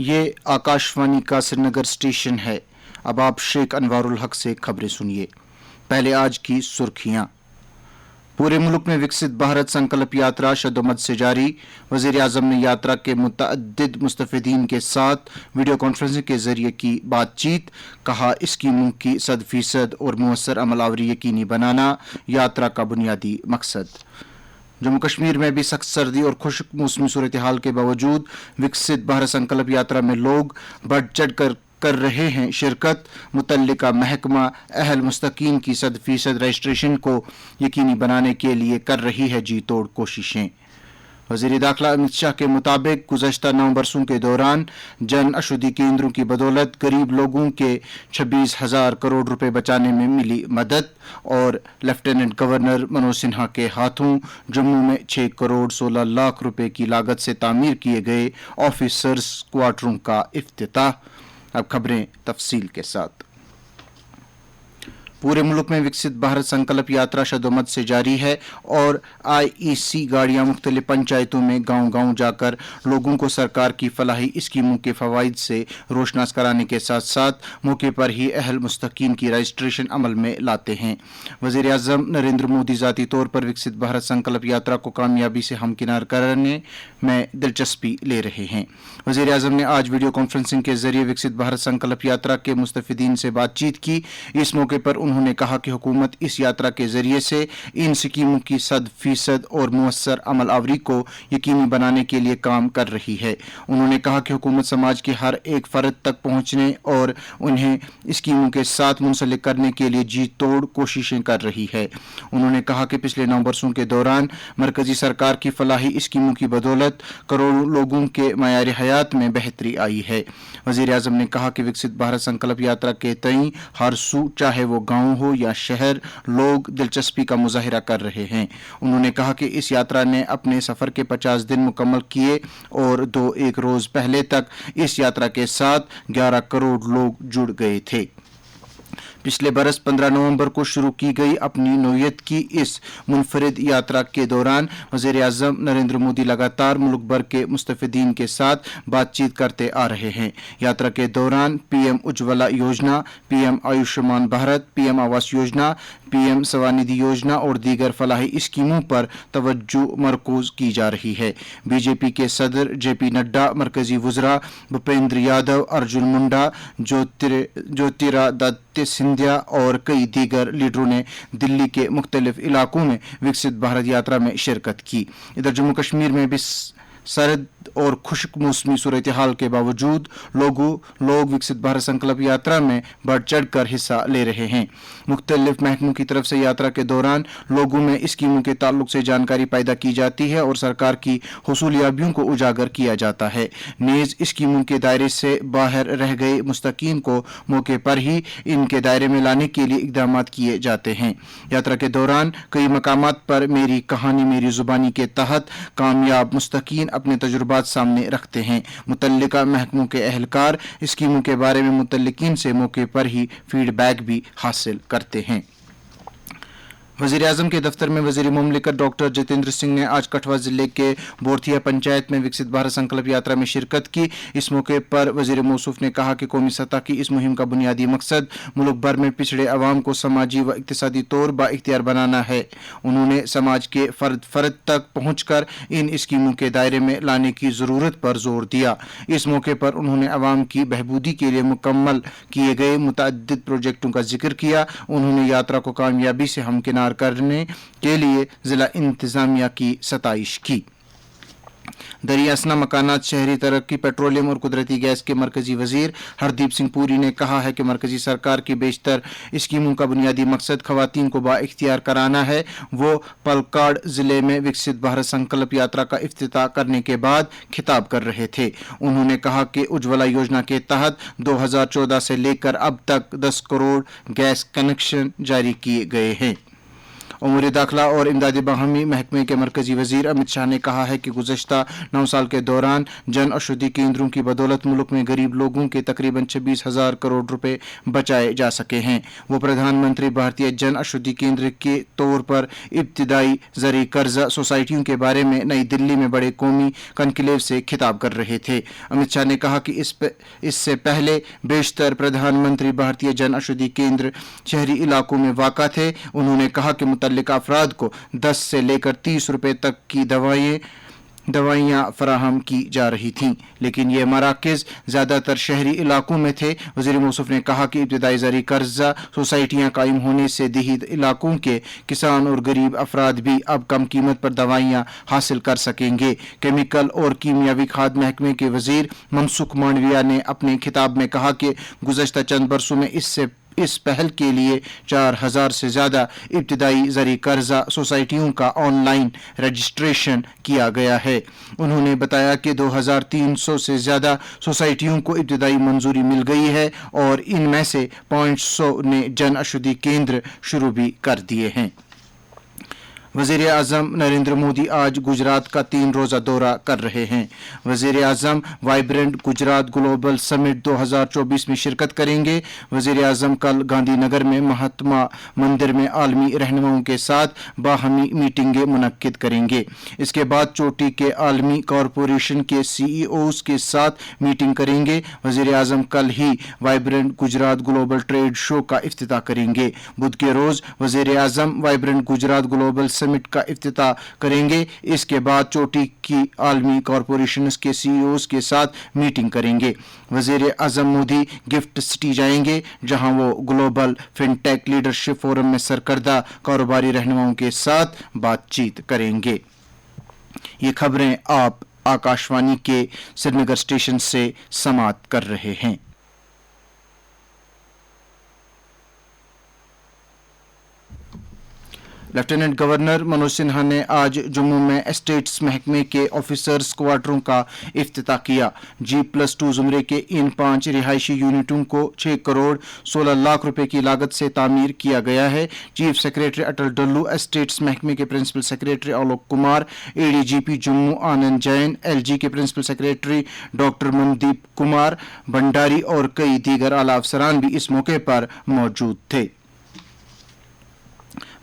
ये आकाशवाणी का श्रीनगर स्टेशन है। अब आप शेख अनवारुल हक से खबरें सुनिए। पहले आज की सुर्खियां। पूरे मुल्क में विकसित भारत संकल्प यात्रा शद्दोमद से जारी। वजीर आजम ने यात्रा के मुतअद्दिद मुस्तफिदीन के साथ वीडियो कॉन्फ्रेंसिंग के जरिए की बातचीत। कहा, स्कीमों की 100% और मुअस्सर अमल आवरी यकीनी बनाना यात्रा का बुनियादी मकसद। जम्मू कश्मीर में भी सख्त सर्दी और खुश्क मौसमी सूरत हाल के बावजूद विकसित भारत संकल्प यात्रा में लोग बढ़ चढ़ कर रहे हैं शिरकत। मुतल्लिका महकमा अहल मुस्तकीन की 100% रजिस्ट्रेशन को यकीनी बनाने के लिए कर रही है जी तोड़ कोशिशें। वज़ीर दाखिला अमित शाह के मुताबिक गुज़श्ता 9 बरसों के दौरान जन औषधि केंद्रों की बदौलत गरीब लोगों के 26,000 करोड़ रुपए बचाने में मिली मदद। और लेफ्टिनेंट गवर्नर मनोज सिन्हा के हाथों जम्मू में 6 करोड़ 16 लाख रुपए की लागत से तामीर किए गए ऑफिसर्स क्वार्टरों का इफ्तिताह। अब खबरें तफसील के साथ। पूरे मुल्क में विकसित भारत संकल्प यात्रा शद्दोमद से जारी है और आईईसी गाड़ियां मुख्तलिफ पंचायतों में गांव-गांव जाकर लोगों को सरकार की फलाही स्कीमों के फवाइद से रोशनास कराने के साथ साथ मौके पर ही अहल मुस्तकीन की रजिस्ट्रेशन अमल में लाते हैं। वज़ीर आज़म नरेंद्र मोदी ज़ाती तौर पर विकसित भारत संकल्प यात्रा को कामयाबी से हमकिनार करने में दिलचस्पी ले रहे हैं। वज़ीर आज़म ने आज वीडियो कॉन्फ्रेंसिंग के जरिए विकसित भारत संकल्प यात्रा के मुस्तफिदीन से बातचीत की। इस मौके पर उन्होंने कहा कि हुकूमत इस यात्रा के जरिए से इन स्कीमों की 100% और मुअस्सर अमल आवरी को यकीनी बनाने के लिए काम कर रही है। उन्होंने कहा कि हुकूमत समाज के हर एक फर्द तक पहुंचने और उन्हें स्कीमों के साथ मुंसलिक करने के लिए जी तोड़ कोशिशें कर रही है। उन्होंने कहा कि पिछले 9 बरसों के दौरान मरकजी सरकार की फलाही स्कीमों की बदौलत करोड़ों लोगों के मयार हयात में बेहतरी आई है। वज़ीर आज़म ने कहा कि विकसित भारत संकल्प यात्रा के तई हर सू, चाहे वो गाँव हो या शहर, लोग दिलचस्पी का मुजाहिरा कर रहे हैं। उन्होंने कहा कि इस यात्रा ने अपने सफर के 50 दिन मुकम्मल किए और 2-1 रोज पहले तक इस यात्रा के साथ 11 करोड़ लोग जुड़ गए थे। पिछले बरस 15 नवंबर को शुरू की गई अपनी नौयत की इस मुनफरिद यात्रा के दौरान वज़ीर आज़म नरेंद्र मोदी लगातार मुल्क भर के मुस्तफिदीन के साथ बातचीत करते आ रहे हैं। यात्रा के दौरान पीएम उज्ज्वला योजना, PM Ayushman Bharat, PM Awas Yojana, PM Svanidhi योजना और दीगर फलाही स्कीमों पर तवज्जो मरकूज की जा रही है। बीजेपी के सदर जेपी नड्डा, मरकजी वज़रा भूपेंद्र यादव, अर्जुन मुंडा, ज्योतिरादित्य सिंधिया और कई दीगर लीडरों ने दिल्ली के मुख्तलिफ इलाकों में विकसित भारत यात्रा में शिरकत की। इधर जम्मू कश्मीर में भी सर्द और खुश्क मौसमी सूरत हाल के बावजूद लोग विकसित भारत संकल्प यात्रा में बढ़ चढ़ कर हिस्सा ले रहे हैं। मुख्तलिफ महकमों की तरफ से यात्रा के दौरान लोगों में स्कीमों के ताल्लुक से जानकारी पैदा की जाती है और सरकार की हुसूलियाबियों को उजागर किया जाता है। नेज़ स्कीमों के दायरे से बाहर रह गए मुस्तकीन को मौके पर ही इनके दायरे में लाने के लिए इकदाम किए जाते हैं। यात्रा के दौरान कई मकामात पर मेरी कहानी मेरी जुबानी के तहत कामयाब मुस्तकीन अपने तजुर्बात सामने रखते हैं। मुतल्लिका महकमों के अहलकार स्कीमों के बारे में मुतल्लिकीन से मौके पर ही फीडबैक भी हासिल करते हैं। वज़ीर आज़म के दफ्तर में वज़ीर मुमलिकत डॉक्टर जितेंद्र सिंह ने आज कठुआ जिले के बोरथिया पंचायत में विकसित भारत संकल्प यात्रा में शिरकत की। इस मौके पर वज़ीर मौसूफ ने कहा कि कौमी सतह की इस मुहिम का बुनियादी मकसद मुल्क भर में पिछड़े अवाम को समाजी व इक्तिसादी तौर बाइख्तियार बनाना है। उन्होंने समाज के फर्द तक पहुँच कर इन स्कीमों के दायरे में लाने की ज़रूरत पर जोर दिया। इस मौके पर उन्होंने अवाम की बहबूदी के लिए मुकम्मल किए गए मुतअद्दिद प्रोजेक्टों का जिक्र किया। उन्होंने यात्रा को कामयाबी से हमकिनार करने के लिए जिला इंतजामिया की सताइश की। दरियासना मकानात, शहरी तरक्की, पेट्रोलियम और कुदरती गैस के मरकजी वजीर हरदीप सिंह पुरी ने कहा है कि मरकजी सरकार की बेशतर स्कीमों का बुनियादी मकसद खवातीन को बाइख्तियार कराना है। वो पलक्कड़ जिले में विकसित भारत संकल्प यात्रा का इफ्तिताह करने के बाद खिताब कर रहे थे। उन्होंने कहा कि उज्ज्वला योजना के तहत 2014 से लेकर अब तक 10 करोड़ गैस कनेक्शन जारी किए गए हैं। उमूर दाखिला और इमदादी बाहमी महकमे के मरकजी वजीर अमित शाह ने कहा है कि गुज़श्ता 9 साल के दौरान जन औषधि केंद्रों की बदौलत मुल्क में गरीब लोगों के तकरीबन 26,000 करोड़ रुपए बचाए जा सके हैं। वो प्रधानमंत्री भारतीय जन औषधि केंद्र के तौर पर इब्तिदाई ज़री कर्जा सोसाइटियों के बारे में नई दिल्ली में बड़े कौमी कनक्लेव से खिताब कर रहे थे। अमित शाह ने कहा कि इससे पहले बेशतर प्रधानमंत्री भारतीय जन औषधि केंद्र शहरी इलाकों में वाक़ा थे। उन्होंने कहा कि मुतल्लिका अफराद को 10 से लेकर 30 रुपए तक की दवाइयाँ फराहम की जा रही थीं, लेकिन ये मराकज़ ज़्यादातर शहरी इलाकों में थे। वज़ीर मौसूफ ने कहा कि इब्तिदाई ज़री कर्जा सोसाइटियाँ कायम होने से देही इलाकों के किसान और गरीब अफराद भी अब कम कीमत पर दवाइयाँ हासिल कर सकेंगे। केमिकल और कीमियावी खाद महकमे के वज़ीर मनसुख मांडविया ने अपने खिताब में कहा कि गुज़श्ता चंद बरसों में इस पहल के लिए 4,000 से ज़्यादा इब्तिदाई ज़री कर्जा सोसाइटियों का ऑनलाइन रजिस्ट्रेशन किया गया है। उन्होंने बताया कि 2,300 से ज़्यादा सोसाइटियों को इब्तिदाई मंजूरी मिल गई है और इनमें से 500 ने जन औषधि केंद्र शुरू भी कर दिए हैं। वज़ीर आज़म नरेंद्र मोदी आज गुजरात का 3 रोज़ा दौरा कर रहे हैं। वज़ीर आज़म वाइब्रेंट गुजरात ग्लोबल समिट 2024 में शिरकत करेंगे। वज़ीर आज़म कल गांधीनगर में महात्मा मंदिर में आलमी रहनुमाओं के साथ बाहमी मीटिंगें मुनक्किद करेंगे। इसके बाद चोटी के आलमी कॉरपोरेशन के CEOs के साथ मीटिंग करेंगे। वज़ीर आज़म कल ही vibrant Gujarat global trade show का इफ्तिताह करेंगे। बुध के रोज़ वज़ीर आज़म वाइब्रेंट गुजरात ग्लोबल समिट का इफ्तिताह करेंगे। इसके बाद चोटी की आलमी कॉरपोरेशन के CEOs के साथ मीटिंग करेंगे। वज़ीर आज़म मोदी गिफ्ट सिटी जाएंगे, जहां वो ग्लोबल फिनटेक लीडरशिप फोरम में सरकर्दा कारोबारी रहनुमाओं के साथ बातचीत करेंगे। ये खबरें आप आकाशवाणी के श्रीनगर स्टेशन से समात कर रहे हैं। लेफ्टिनेंट गवर्नर मनोज सिन्हा ने आज जम्मू में एस्टेट्स महकमे के ऑफिसर्स क्वार्टरों का इफ्तिताह किया। G+2 ज़ुमरे के इन 5 रिहायशी यूनिटों को 6 करोड़ 16 लाख रुपए की लागत से तामीर किया गया है। Chief secretary Atal Dulloo, estates महकमे के principal secretary Alok Kumar, ADGP Jammu Anand Jain, LG के principal secretary doctor Mandeep Kumar Bhandari और कई दीगर आला अफसरान भी इस मौके पर मौजूद थे।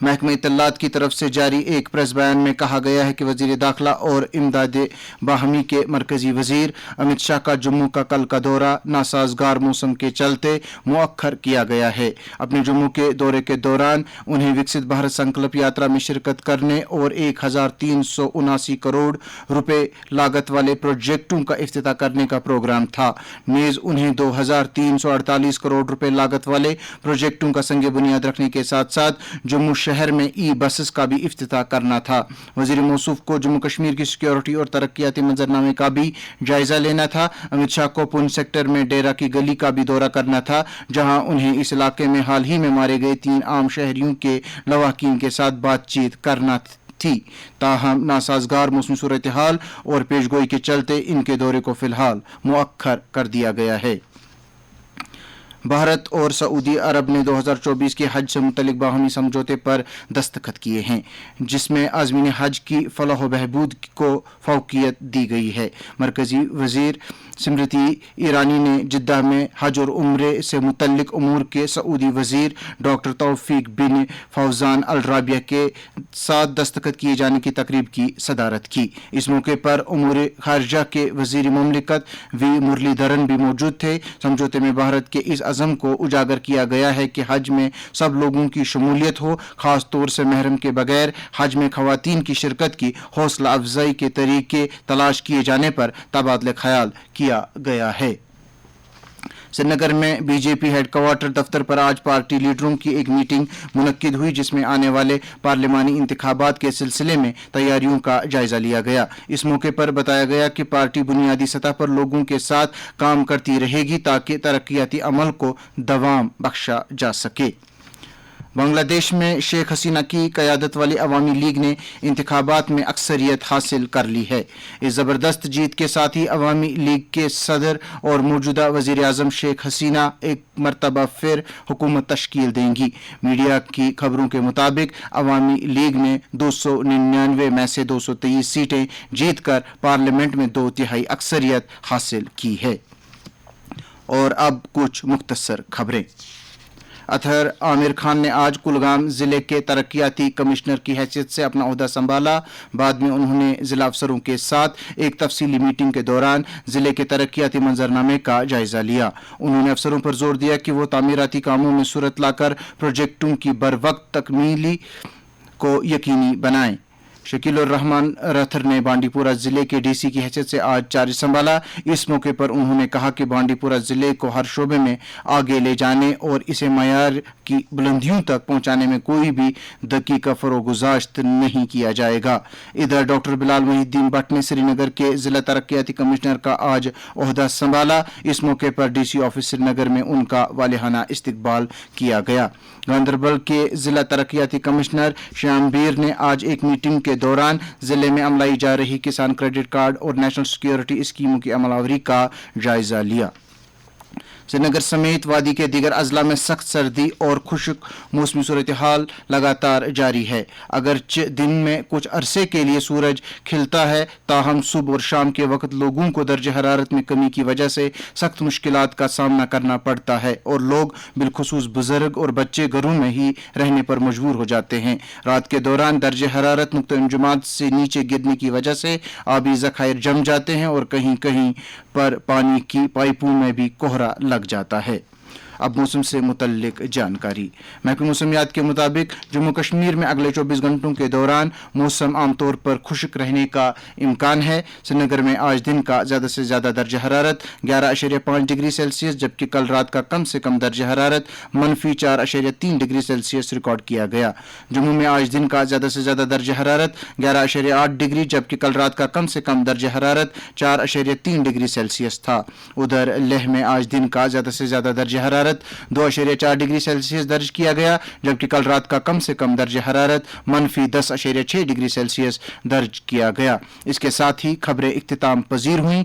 महकमे इत्तलात की तरफ से जारी एक प्रेस बयान में कहा गया है कि वज़ीर दाखिला और इमदाद बाहमी के मरकजी वज़ीर अमित शाह का जम्मू का कल का दौरा नासाजगार मौसम के चलते मुअख्खर किया गया है। अपने जम्मू के दौरे के दौरान उन्हें विकसित भारत संकल्प यात्रा में शिरकत करने और 1,379 करोड़ रुपए लागत वाले प्रोजेक्टों का इफ्तिताह करने का प्रोग्राम था। नीज़ उन्हें 2,348 करोड़ रुपए लागत वाले प्रोजेक्टों का संग बुनियाद रखने के साथ साथ जम्मू शहर में बसेस का भी इफ्तिताह करना था। वज़ीर मौसूफ को जम्मू कश्मीर की सिक्योरिटी और तरक्याती मंजरनामे का भी जायजा लेना था। अमित शाह को पुंछ सेक्टर में डेरा की गली का भी दौरा करना था, जहां उन्हें इस इलाके में हाल ही में मारे गए 3 आम शहरियों के लवाहकीन के साथ बातचीत करना थी। ताहम नासाजगार मौसमी सूरत हाल और पेशगोई के चलते इनके दौरे को फिलहाल मुअख्खर कर दिया गया है। भारत और सऊदी अरब ने 2024 के हज से मुतल्लिक बाहमी समझौते पर दस्तखत किए हैं, जिसमें आज़मीन हज की फलाह व बहबूद को फौकियत दी गई है। मरकजी वज़ीर स्मृति ईरानी ने जिद्दा में हज और उम्रे से मुतल्लिक उमूर के सऊदी वज़ीर डॉक्टर तौफीक बिन फौजान अल राबिया के साथ दस्तखत किए जाने की तकरीब की सदारत की। इस मौके पर उमूर खारजा के वज़ीर मुमलिकत वी मुरलीधरन भी मौजूद थे। समझौते में भारत के इस अज़म को उजागर किया गया है कि हज में सब लोगों की शमूलियत हो, खास तौर से महरम के बगैर हज में खवातीन की शिरकत की हौसला अफजाई के तरीके तलाश किए जाने पर तबादला ख्याल किया गया है। श्रीनगर में बीजेपी हेडक्वार्टर दफ्तर पर आज पार्टी लीडरों की एक मीटिंग मुनक्किद हुई, जिसमें आने वाले पार्लिमानी इंतखाबात के सिलसिले में तैयारियों का जायजा लिया गया। इस मौके पर बताया गया कि पार्टी बुनियादी सतह पर लोगों के साथ काम करती रहेगी ताकि तरक्याती अमल को दवाम बख्शा जा सके। बांग्लादेश में शेख हसीना की क़यादत वाली अवामी लीग ने इंतखाबात में अक्सरियत हासिल कर ली है। इस ज़बरदस्त जीत के साथ ही अवामी लीग के सदर और मौजूदा वज़ीर आज़म शेख हसीना एक मरतबा फिर हुकूमत तश्कील देंगी। मीडिया की खबरों के मुताबिक अवामी लीग ने 299 में से 223 सीटें जीतकर पार्लियामेंट में 2/3 अक्सरियत हासिल की है। और अब कुछ मुख्तसर खबरें। अतहर आमिर खान ने आज कुलगाम जिले के तरक्याती कमिश्नर की हैसियत से अपना ओहदा संभाला। बाद में उन्होंने जिला अफसरों के साथ एक तफसीली मीटिंग के दौरान जिले के तरक्याती मंजरनामे का जायजा लिया। उन्होंने अफसरों पर जोर दिया कि वो तामीराती कामों में सूरत लाकर प्रोजेक्टों की बरवक्त तकमीली को यकीनी बनाएं। शकील उर रहमान रथर ने बांडीपुरा जिले के डीसी की हैसियत से आज चार्ज संभाला। इस मौके पर उन्होंने कहा कि बांडीपुरा जिले को हर शोबे में आगे ले जाने और इसे मयार की बुलंदियों तक पहुंचाने में कोई भी दकीका फरोगुजाश्त नहीं किया जाएगा। इधर डॉक्टर बिलाल मुहिद्दीन भट्ट ने श्रीनगर के जिला तरक्याती कमिश्नर का आज ओहदा संभाला। इस मौके पर डीसी ऑफिस श्रीनगर में उनका वालिहाना इस्तकबाल किया गया। गांधरबल के जिला तरक्याती कमिश्नर श्यामबीर ने आज एक मीटिंग के दौरान जिले में अमलाई जा रही किसान क्रेडिट कार्ड और नेशनल सिक्योरिटी स्कीमों की अमलावरी का जायजा लिया। श्रीनगर समेत वादी के दीगर अजला में सख्त सर्दी और खुश्क मौसमी सूरत हाल लगातार जारी है। अगरचे दिन में कुछ अरसे के लिए सूरज खिलता है, ताहम सुबह और शाम के वक्त लोगों को दर्ज हरारत में कमी की वजह से सख्त मुश्किलात का सामना करना पड़ता है और लोग बिलखुसूस बुजुर्ग और बच्चे घरों में ही रहने पर मजबूर हो जाते हैं। रात के दौरान दर्ज हरारत नुक्ता इंजुमात से नीचे गिरने की वजह से आबी ज़खायर जम जाते हैं और कहीं कहीं पर पानी की पाइपों में भी कोहरा लग जाता है। अब मौसम से मुतल्लिक जानकारी। महकमा मौसमियात के मुताबिक जम्मू कश्मीर में अगले 24 घंटों के दौरान मौसम आमतौर पर खुश्क रहने का इम्कान है। श्रीनगर में आज दिन का ज़्यादा से ज़्यादा दर्ज हरारत 11.5 डिग्री सेल्सियस जबकि कल रात का कम से कम दर्ज हरारत -4.3 डिग्री सेल्सियस रिकॉर्ड किया गया। जम्मू में आज दिन का ज़्यादा से ज़्यादा दर्ज हरारत 11.8 डिग्री जबकि कल रात का कम से कम दर्ज हरारत 4.3 डिग्री सेल्सियस था। उधर लेह में आज दिन का ज़्यादा से ज़्यादा दर्ज हरारत 2.4 डिग्री सेल्सियस दर्ज किया गया जबकि कल रात का कम से कम दर्ज हरारत -10.6 डिग्री सेल्सियस दर्ज किया गया। इसके साथ ही खबरें इख्तिताम पजीर हुई।